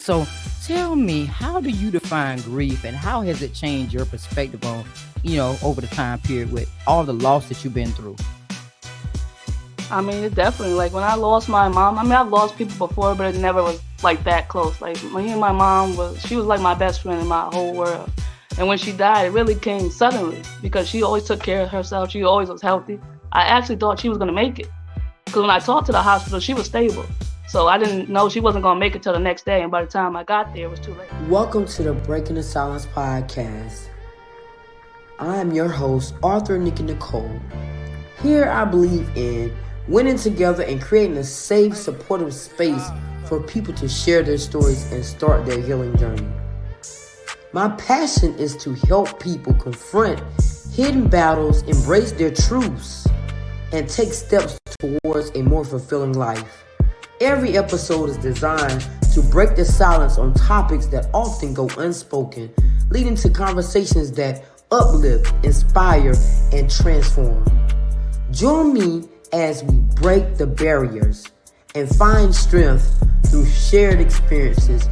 So tell me, how do you define grief and how has it changed your perspective on, over the time period with all the loss that you've been through? I mean, it definitely like when I lost my mom. I mean, I've lost people before, but it never was like that close. Like me and my mom she was like my best friend in my whole world. And when she died, it really came suddenly because she always took care of herself. She always was healthy. I actually thought she was gonna make it because when I talked to the hospital, she was stable. So I didn't know she wasn't gonna make it till the next day. And by the time I got there, it was too late. Welcome to the Breaking the Silence podcast. I am your host, author Nikki Nicole. Here I believe in winning together and creating a safe, supportive space for people to share their stories and start their healing journey. My passion is to help people confront hidden battles, embrace their truths, and take steps towards a more fulfilling life. Every episode is designed to break the silence on topics that often go unspoken, leading to conversations that uplift, inspire, and transform. Join me as we break the barriers and find strength through shared experiences,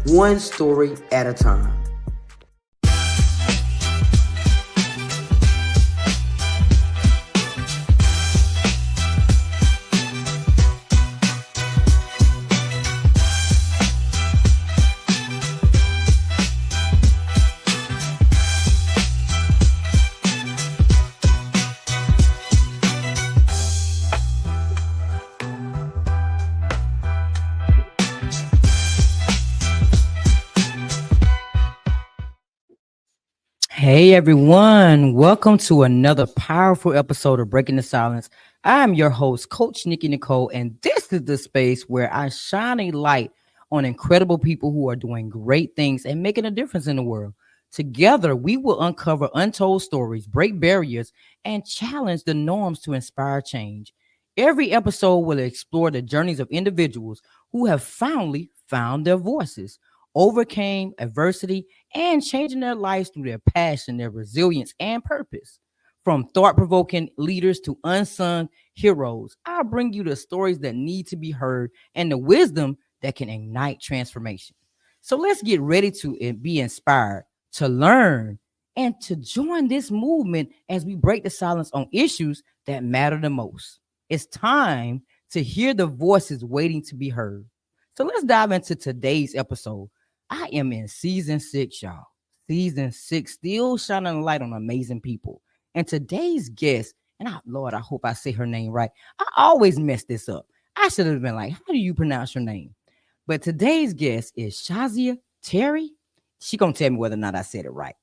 one story at a time. Hey everyone, welcome to another powerful episode of Breaking the Silence. I'm your host, Coach Nikki Nicole, and this is the space where I shine a light on incredible people who are doing great things and making a difference in the world. Together, we will uncover untold stories, break barriers, and challenge the norms to inspire change. Every episode will explore the journeys of individuals who have finally found their voices, overcame adversity, and changing their lives through their passion, their resilience, and purpose. From thought provoking leaders to unsung heroes, I'll bring you the stories that need to be heard and the wisdom that can ignite transformation. So let's get ready to be inspired, to learn, and to join this movement as we break the silence on issues that matter the most. It's time to hear the voices waiting to be heard. So let's dive into today's episode. I am in season 6, y'all. Season 6, still shining a light on amazing people. And today's guest, and Lord, I hope I say her name right. I always mess this up. I should have been like, how do you pronounce your name? But today's guest is Shaazia Terry. She gonna tell me whether or not I said it right.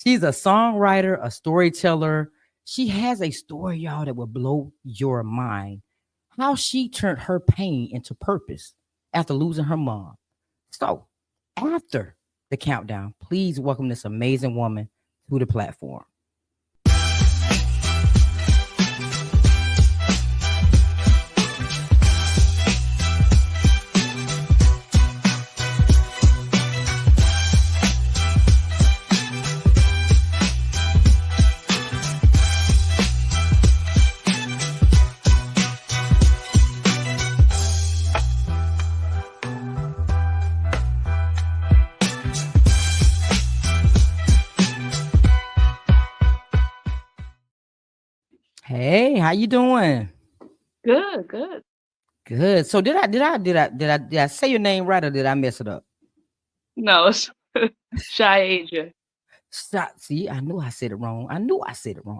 She's a songwriter, a storyteller. She has a story, y'all, that will blow your mind. How she turned her pain into purpose after losing her mom. So after the countdown, please welcome this amazing woman to the platform. Hey, how you doing? Good, good. Good. So did I say your name right or did I mess it up? No, it's Shaazia. Stop. See, I knew I said it wrong.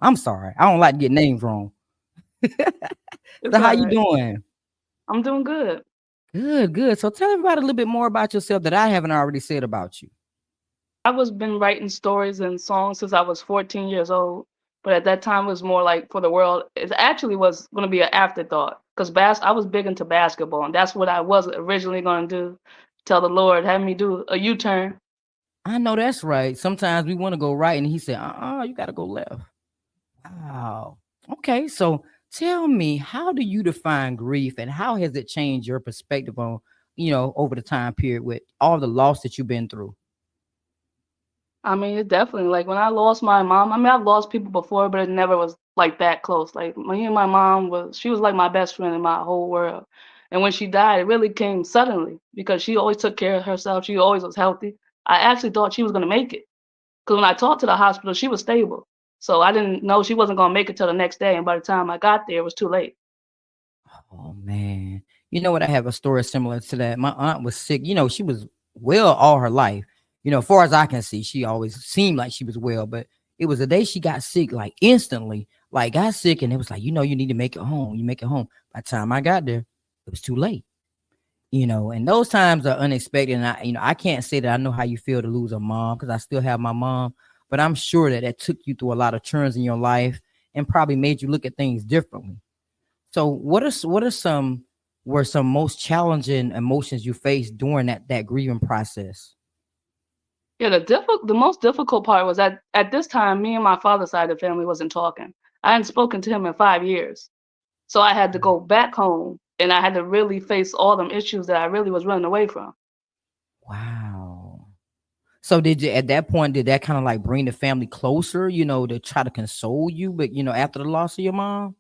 I'm sorry. I don't like to get names wrong. It's So how all you right. doing? I'm doing good. Good, good. So tell everybody a little bit more about yourself that I haven't already said about you. I was been writing stories and songs since I was 14 years old, but at that time it was more like for the world. It actually was going to be an afterthought because I was big into basketball, and that's what I was originally going to do. Tell the Lord, have me do a U-turn. I know that's right. Sometimes we want to go right, and he said, you got to go left. Wow. Okay, so tell me, how do you define grief and how has it changed your perspective on, over the time period with all the loss that you've been through? I mean, it definitely like when I lost my mom. I mean, I've lost people before, but it never was like that close. Like me and my mom she was like my best friend in my whole world. And when she died, it really came suddenly because she always took care of herself. She always was healthy. I actually thought she was going to make it because when I talked to the hospital, she was stable. So I didn't know she wasn't going to make it till the next day. And by the time I got there, it was too late. Oh man. You know what? I have a story similar to that. My aunt was sick. She was well all her life. As far as I can see, she always seemed like she was well, but it was the day she got sick, like instantly, like got sick, and it was like, you need to make it home. You make it home. By the time I got there, it was too late. And those times are unexpected. And I can't say that I know how you feel to lose a mom because I still have my mom, but I'm sure that took you through a lot of turns in your life and probably made you look at things differently. So what are some were some most challenging emotions you faced during that grieving process? Yeah, the most difficult part was at this time, me and my father's side of the family wasn't talking. I hadn't spoken to him in 5 years. So I had to go back home and I had to really face all them issues that I really was running away from. Wow. So did you at that point did that kind of like bring the family closer, to try to console you, but after the loss of your mom?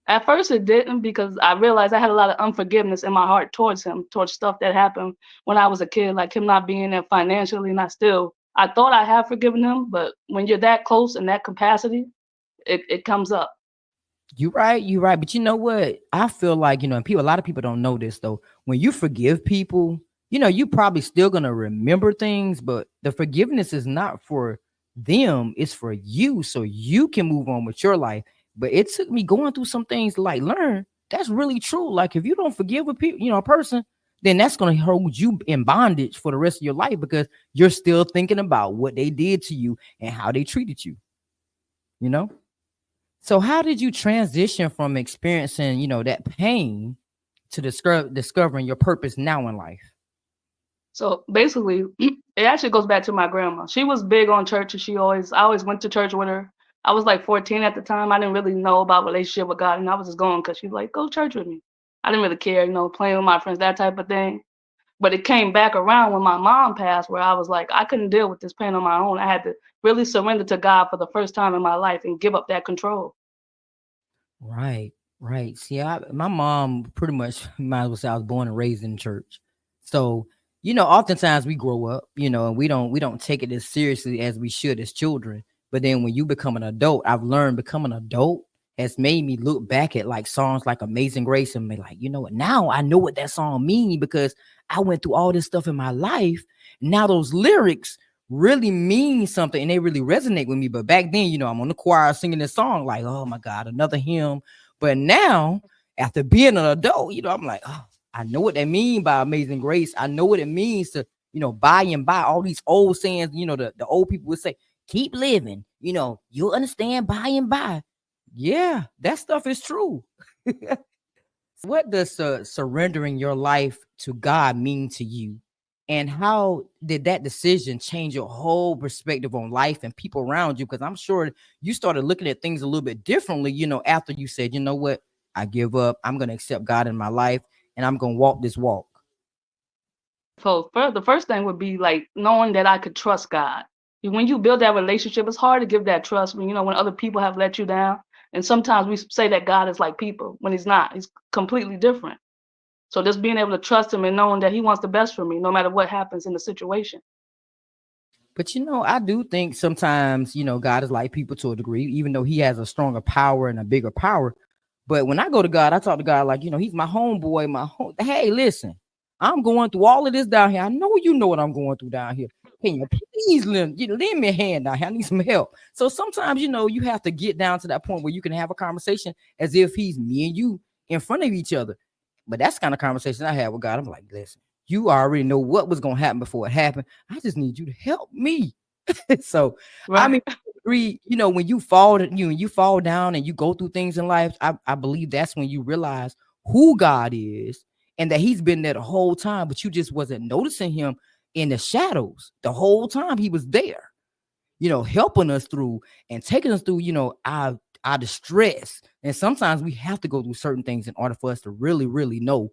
At first, it didn't because I realized I had a lot of unforgiveness in my heart towards him, towards stuff that happened when I was a kid, like him not being there financially. And I thought I had forgiven him, but when you're that close in that capacity, it comes up. You're right. But you know what? I feel like, and a lot of people don't know this though. When you forgive people, you probably still gonna remember things, but the forgiveness is not for them, it's for you, so you can move on with your life. But it took me going through some things to like learn that's really true. Like if you don't forgive a people, a person, then that's gonna hold you in bondage for the rest of your life because you're still thinking about what they did to you and how they treated you, you know? So how did you transition from experiencing, that pain to discovering your purpose now in life? So basically, it actually goes back to my grandma. She was big on church, and I always went to church with her. I was like 14 at the time. I didn't really know about relationship with God, and I was just going because she's like, go to church with me. I didn't really care, playing with my friends, that type of thing. But it came back around when my mom passed, where I was like, I couldn't deal with this pain on my own. I had to really surrender to God for the first time in my life and give up that control. Right, right. See, my mom pretty much might as well say I was born and raised in church. So, oftentimes we grow up, and we don't take it as seriously as we should as children. But then when you become an adult, I've learned becoming an adult has made me look back at like songs like Amazing Grace and be like, you know what? Now I know what that song means because I went through all this stuff in my life. Now those lyrics really mean something and they really resonate with me. But back then, I'm on the choir singing this song, like, oh my God, another hymn. But now, after being an adult, I'm like, oh, I know what that means by Amazing Grace. I know what it means to, by and by all these old sayings, the old people would say, keep living, you'll understand by and by. Yeah, that stuff is true. What does surrendering your life to God mean to you? And how did that decision change your whole perspective on life and people around you? Because I'm sure you started looking at things a little bit differently, after you said, you know what, I give up. I'm going to accept God in my life and I'm going to walk this walk. So the first thing would be like knowing that I could trust God. When you build that relationship, it's hard to give that trust when other people have let you down. And sometimes we say that God is like people when he's not. He's completely different. So just being able to trust him and knowing that he wants the best for me, no matter what happens in the situation. But I do think sometimes, God is like people to a degree, even though he has a stronger power and a bigger power. But when I go to God, I talk to God like, he's my homeboy, hey, listen, I'm going through all of this down here. I know you know what I'm going through down here. Can you please lend me a hand down here? I need some help. So sometimes, you have to get down to that point where you can have a conversation as if he's me and you in front of each other. But that's the kind of conversation I had with God. I'm like, listen, you already know what was going to happen before it happened. I just need you to help me. So, I Right. mean, agree, when you fall down and you go through things in life, I believe that's when you realize who God is and that he's been there the whole time, but you just wasn't noticing him in the shadows the whole time. He was there, helping us through and taking us through, our distress. And sometimes we have to go through certain things in order for us to really, really know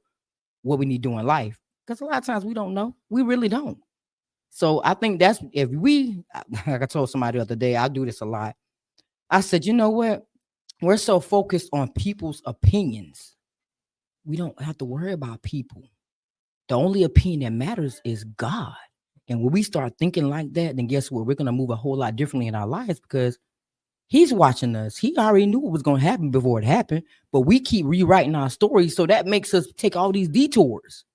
what we need to do in life. Because a lot of times we don't know. We really don't. So I think that's if we, like I told somebody the other day, I do this a lot. I said, you know what? We're so focused on people's opinions we don't have to worry about people. The only opinion that matters is God. And when we start thinking like that, then guess what? We're going to move a whole lot differently in our lives because he's watching us. He already knew what was going to happen before it happened, but we keep rewriting our stories. So that makes us take all these detours.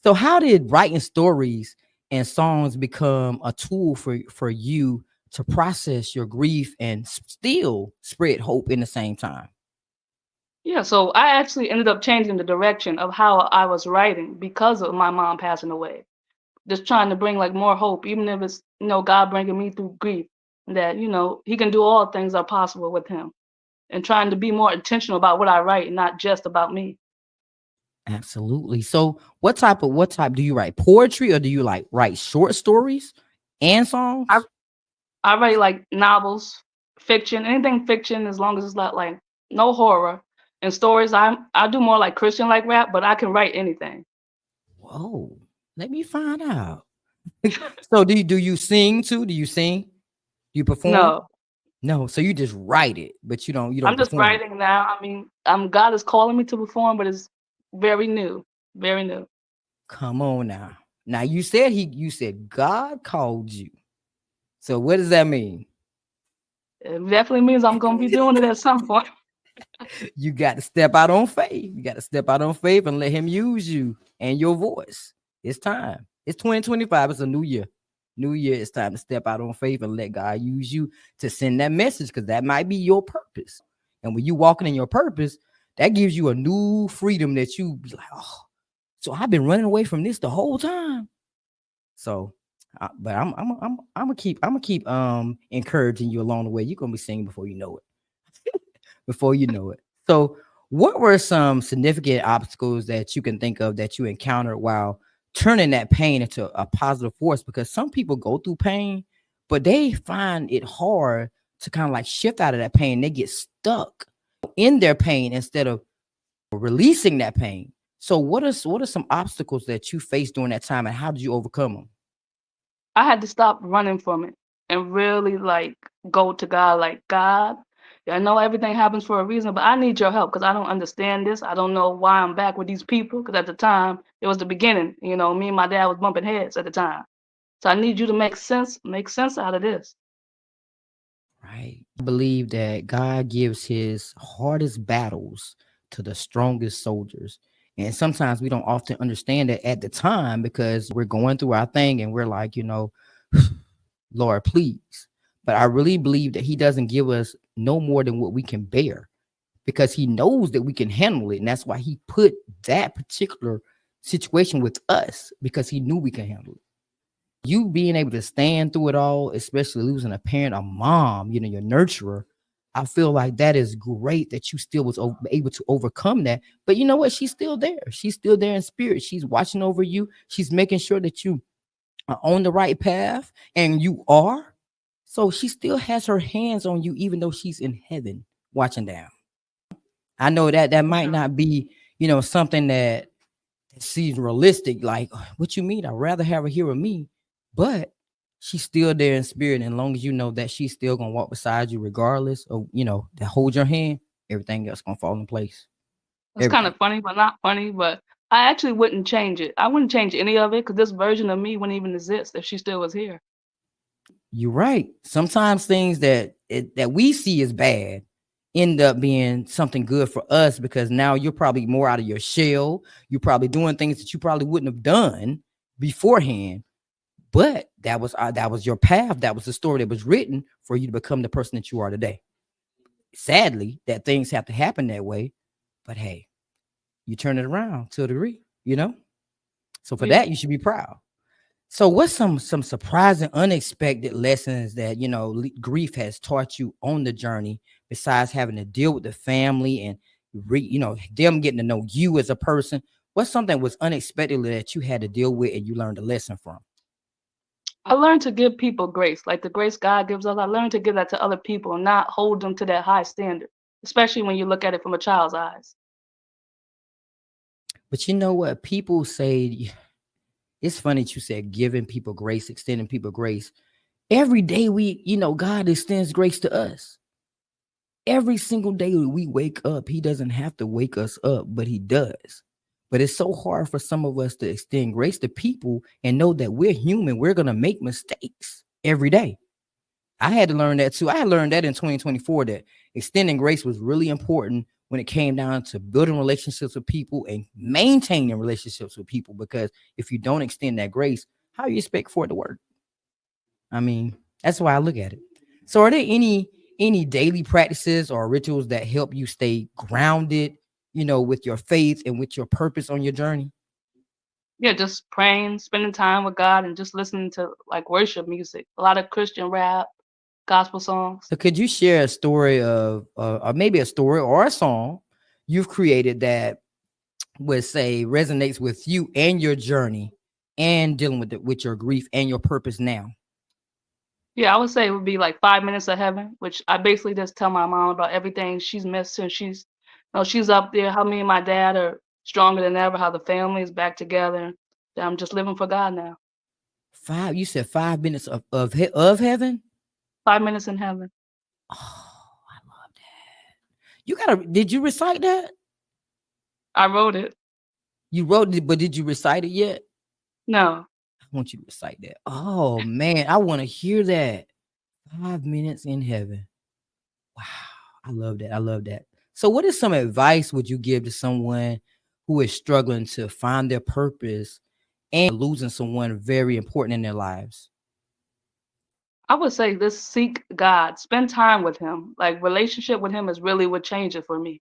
So how did writing stories and songs become a tool for you to process your grief and still spread hope in the same time? Yeah, so I actually ended up changing the direction of how I was writing because of my mom passing away. Just trying to bring like more hope, even if it's, God bringing me through grief, that, he can do all things are possible with him. And trying to be more intentional about what I write and not just about me. Absolutely. So what type do you write? Poetry, or do you like write short stories and I songs? I write like novels, fiction, anything fiction as long as it's not like no horror. And stories, I do more like Christian like rap, but I can write anything. Whoa. Let me find out. So do you sing too? Do you sing? Do you perform? No, No. So you just write it, but you don't I'm just perform it. writing now. I mean, God is calling me to perform, but it's very new, very new. Come on now. Now you said God called you. So what does that mean? It definitely means I'm gonna be doing it at some point. You got to step out on faith. You got to step out on faith and let him use you and your voice. It's time. It's 2025. It's a new year. New year, it's time to step out on faith and let God use you to send that message, because that might be your purpose. And when you walking in your purpose, that gives you a new freedom that you be like, oh, so I've been running away from this the whole time. So, but I'm gonna keep encouraging you along the way. You're gonna be singing before you know it. Before you know it. So, what were some significant obstacles that you can think of that you encountered while turning that pain into a positive force? Because some people go through pain, but they find it hard to kind of like shift out of that pain. They get stuck in their pain instead of releasing that pain. So, what are some obstacles that you faced during that time, and how did you overcome them? I had to stop running from it and really like go to God, like, God, yeah, I know everything happens for a reason, but I need your help because I don't understand this. I don't know why I'm back with these people because at the time it was the beginning. Me and my dad was bumping heads at the time. So I need you to make sense out of this. Right. I believe that God gives his hardest battles to the strongest soldiers. And sometimes we don't often understand that at the time because we're going through our thing and we're like, Lord, please. But I really believe that he doesn't give us no more than what we can bear, because he knows that we can handle it. And that's why he put that particular situation with us, because he knew we can handle it. You being able to stand through it all, especially losing a parent, a mom, your nurturer, I feel like that is great that you still was able to overcome that. But you know what? She's still there. She's still there in spirit. She's watching over you. She's making sure that you are on the right path, and you are. So she still has her hands on you, even though she's in heaven watching down. I know that For might sure. not be, something that seems realistic. Like, what you mean? I'd rather have her here with me, but she's still there in spirit. And as long as you know that she's still gonna walk beside you, regardless of that hold your hand, everything else gonna fall in place. It's kind Everything. of funny, but not funny. But I actually wouldn't change it. I wouldn't change any of it because this version of me wouldn't even exist if she still was here. You're right. Sometimes things that we see as bad end up being something good for us, because now you're probably more out of your shell. You're probably doing things that you probably wouldn't have done beforehand. But that was your path. That was the story that was written for you to become the person that you are today. Sadly, that things have to happen that way. But hey, you turn it around to a degree. So for Yeah. that, you should be proud. So what's some surprising, unexpected lessons that grief has taught you on the journey, besides having to deal with the family and them getting to know you as a person? What's something that was unexpectedly that you had to deal with and you learned a lesson from? I learned to give people grace, like the grace God gives us. I learned to give that to other people and not hold them to that high standard, especially when you look at it from a child's eyes. But you know what? People say, it's funny that you said giving people grace, extending people grace. Every day God extends grace to us. Every single day we wake up, he doesn't have to wake us up, but he does. But it's so hard for some of us to extend grace to people and know that we're human. We're going to make mistakes every day. I had to learn that too. I had learned that in 2024 that extending grace was really important when it came down to building relationships with people and maintaining relationships with people. Because if you don't extend that grace, how do you expect for it to work? I mean, that's why I look at it. So are there any daily practices or rituals that help you stay grounded, with your faith and with your purpose on your journey? Yeah, just praying, spending time with God, and just listening to like worship music. A lot of Christian rap, gospel songs. So could you share a story of, or maybe a story or a song you've created that would say resonates with you and your journey and dealing with with your grief and your purpose now? Yeah, I would say it would be like 5 Minutes of Heaven, which I basically just tell my mom about everything she's missed since she's up there. How me and my dad are stronger than ever. How the family is back together. That I'm just living for God now. You said 5 minutes of heaven. 5 Minutes in Heaven. Oh, I love that. Did you recite that? I wrote it. You wrote it, but did you recite it yet? No, I want you to recite that. Oh man, I want to hear that. 5 minutes in heaven. Wow. I love that. I love that. So what is some advice would you give to someone who is struggling to find their purpose and losing someone very important in their lives? I would say this: seek God, spend time with Him. Like relationship with Him is really what changed it for me.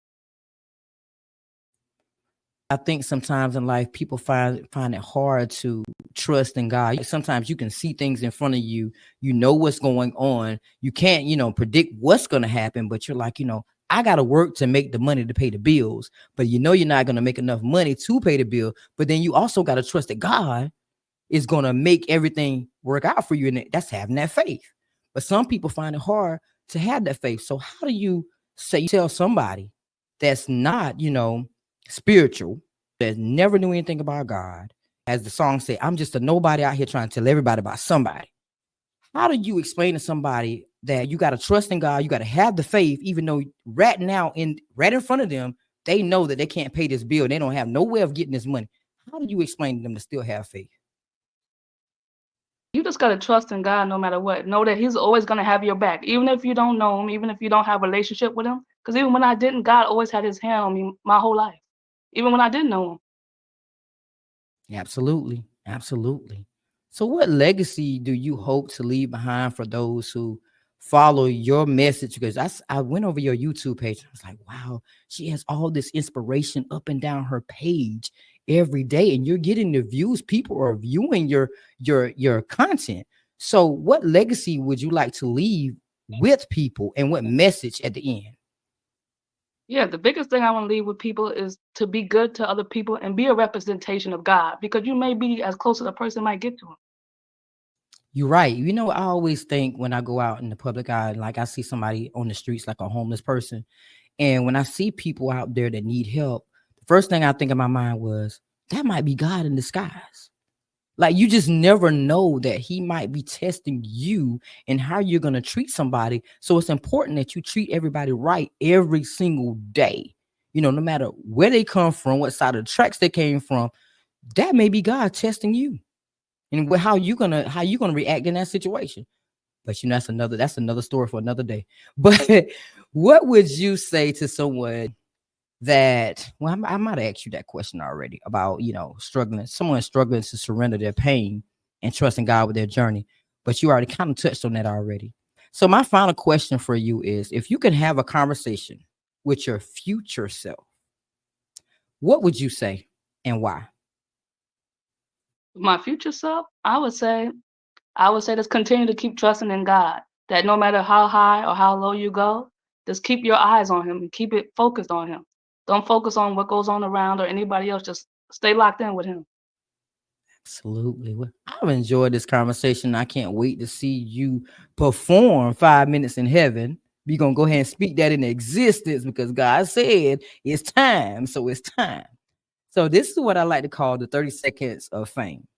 I think sometimes in life people find it hard to trust in God. Sometimes you can see things in front of you, you know what's going on. You can't, predict what's going to happen, but you're like, I got to work to make the money to pay the bills, but you're not going to make enough money to pay the bill. But then you also got to trust that God is going to make everything work out for you. And that's having that faith. But some people find it hard to have that faith. So how do you tell somebody that's not, spiritual, that never knew anything about God, as the song said, I'm just a nobody out here trying to tell everybody about somebody. How do you explain to somebody that you got to trust in God, you got to have the faith, even though right now right in front of them, they know that they can't pay this bill. They don't have no way of getting this money. How do you explain to them to still have faith? You just gotta trust in God no matter what. Know that He's always gonna have your back, even if you don't know Him, even if you don't have a relationship with Him. Because even when I didn't, God always had His hand on me my whole life, even when I didn't know Him. Absolutely. Absolutely. So what legacy do you hope to leave behind for those who follow your message? Because I went over your YouTube page. I was like, wow, she has all this inspiration up and down her page every day, and you're getting the views. People are viewing your content. So what legacy would you like to leave with people, and what message at the end? Yeah, the biggest thing I want to leave with people is to be good to other people and be a representation of God, because you may be as close as a person might get to Him. You're right. I always think when I go out in the public eye, like I see somebody on the streets, like a homeless person. And when I see people out there that need help, the first thing I think in my mind was that might be God in disguise. Like you just never know that he might be testing you and how you're going to treat somebody. So it's important that you treat everybody right every single day. No matter where they come from, what side of the tracks they came from, that may be God testing you. And how you gonna react in that situation. But that's another story for another day. But what would you say to someone that, well, I might have asked you that question already about, someone struggling to surrender their pain and trusting God with their journey, but you already kind of touched on that already. So my final question for you is, if you can have a conversation with your future self, what would you say and why? My future self, I would say just continue to keep trusting in God. That no matter how high or how low you go, just keep your eyes on Him and keep it focused on Him. Don't focus on what goes on around or anybody else. Just stay locked in with Him. Absolutely. Well, I've enjoyed this conversation. I can't wait to see you perform 5 minutes in heaven. We're going to go ahead and speak that into existence because God said it's time. So it's time. So this is what I like to call the 30 seconds of fame.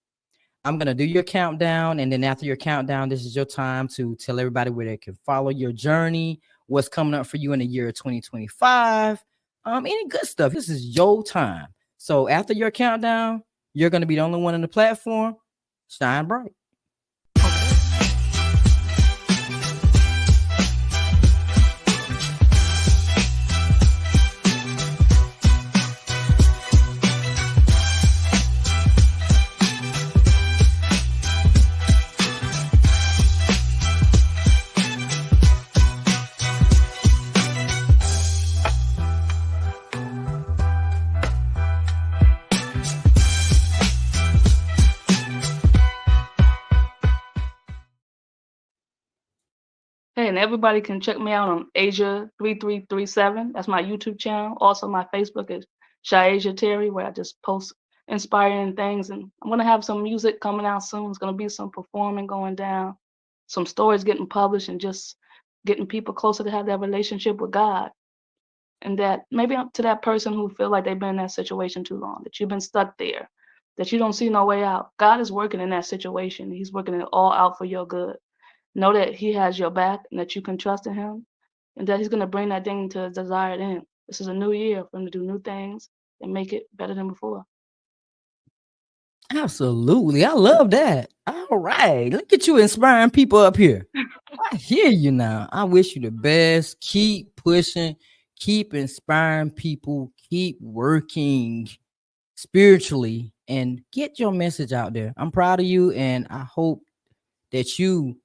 I'm going to do your countdown. And then after your countdown, this is your time to tell everybody where they can follow your journey, what's coming up for you in the year of 2025. Any good stuff. This is your time. So after your countdown, you're going to be the only one on the platform. Shine bright. Hey, and everybody can check me out on Asia3337. That's my YouTube channel. Also, my Facebook is Shaazia Terry, where I just post inspiring things. And I'm gonna have some music coming out soon. It's gonna be some performing going down, some stories getting published, and just getting people closer to have that relationship with God. And that maybe up to that person who feel like they've been in that situation too long, that you've been stuck there, that you don't see no way out. God is working in that situation. He's working it all out for your good. Know that he has your back and that you can trust in him and that he's going to bring that thing to its desired end. This is a new year for him to do new things and make it better than before. Absolutely. I love that. All right. Look at you inspiring people up here. I hear you now. I wish you the best. Keep pushing, keep inspiring people, keep working spiritually and get your message out there. I'm proud of you, and I hope that you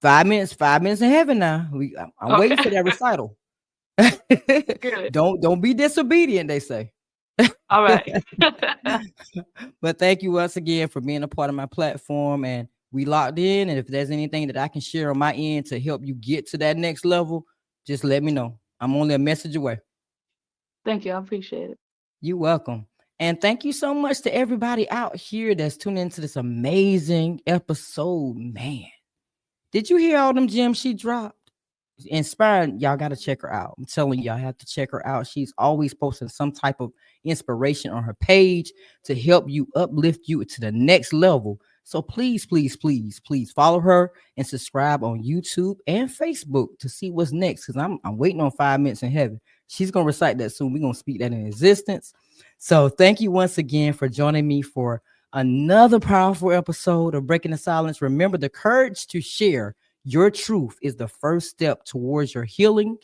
5 minutes in heaven now. I'm waiting for that recital. Good. Don't be disobedient, they say. All right. But thank you once again for being a part of my platform, and we locked in. And if there's anything that I can share on my end to help you get to that next level, just let me know. I'm only a message away. Thank you. I appreciate it. You're welcome. And thank you so much to everybody out here that's tuning into this amazing episode. Man, did you hear all them gems she dropped? Inspired. Y'all got to check her out. I'm telling y'all have to check her out. She's always posting some type of inspiration on her page to help you uplift you to the next level. So please, please, please, please follow her and subscribe on YouTube and Facebook to see what's next. Because I'm waiting on 5 minutes in heaven. She's gonna recite that soon. We're gonna speak that in existence. So thank you once again for joining me for another powerful episode of Breaking the Silence. Remember, the courage to share your truth is the first step towards your healing.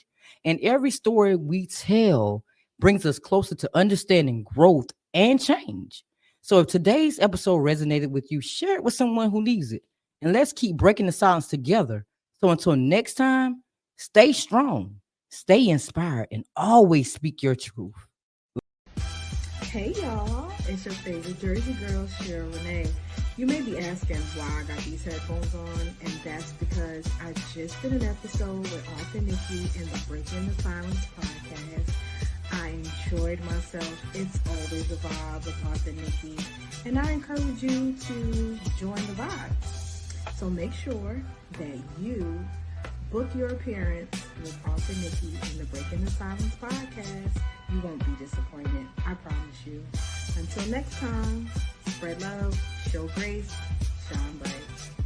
And every story we tell brings us closer to understanding growth and change. So if today's episode resonated with you, share it with someone who needs it. And let's keep breaking the silence together. So until next time, stay strong, stay inspired, and always speak your truth. Hey y'all, it's your favorite Jersey girl, Cheryl Renee. You may be asking why I got these headphones on, and that's because I just did an episode with author Nikki in the Breaking the Silence podcast. I enjoyed myself. It's always a vibe with author Nikki, and I encourage you to join the vibe. So make sure that you book your appearance with author Nikki in the Breaking the Silence podcast. You won't be disappointed. I promise you. Until next time, spread love, show grace, shine bright.